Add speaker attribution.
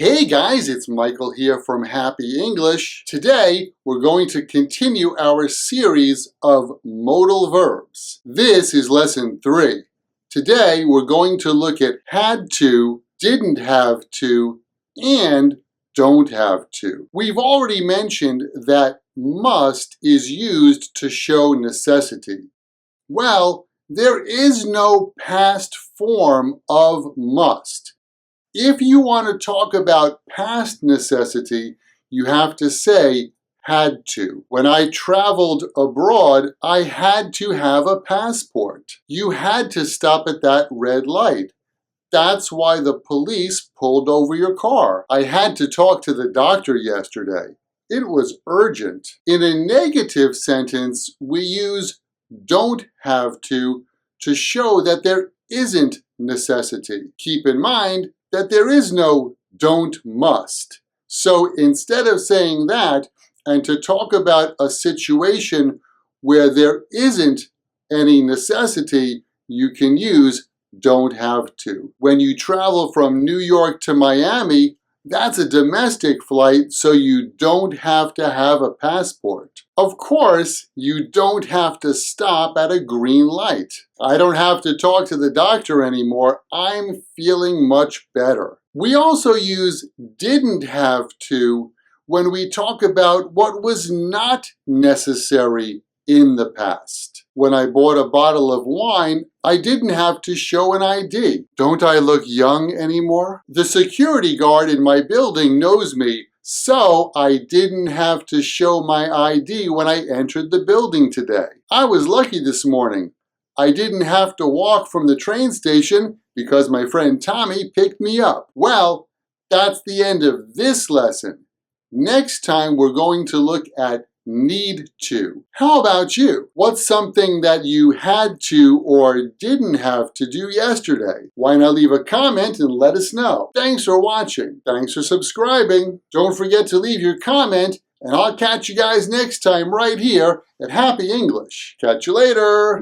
Speaker 1: Hey guys, it's Michael here from Happy English. Today, we're going to continue our series of modal verbs. This is lesson 3. Today, we're going to look at had to, didn't have to, and don't have to. We've already mentioned that must is used to show necessity. Well, there is no past form of must. If you want to talk about past necessity, you have to say had to. When I traveled abroad, I had to have a passport. You had to stop at that red light. That's why the police pulled over your car. I had to talk to the doctor yesterday. It was urgent. In a negative sentence, we use don't have to show that there isn't necessity. Keep in mind that there is no don't must. So instead of saying that, and to talk about a situation where there isn't any necessity, you can use don't have to. When you travel from New York to Miami, that's a domestic flight, so you don't have to have a passport. Of course, you don't have to stop at a green light. I don't have to talk to the doctor anymore. I'm feeling much better. We also use didn't have to when we talk about what was not necessary in the past. When I bought a bottle of wine, I didn't have to show an ID. Don't I look young anymore? The security guard in my building knows me, so I didn't have to show my ID when I entered the building today. I was lucky this morning. I didn't have to walk from the train station because my friend Tommy picked me up. Well, that's the end of this lesson. Next time we're going to look at need to. How about you? What's something that you had to or didn't have to do yesterday? Why not leave a comment and let us know? Thanks for watching. Thanks for subscribing. Don't forget to leave your comment, and I'll catch you guys next time right here at Happy English. Catch you later.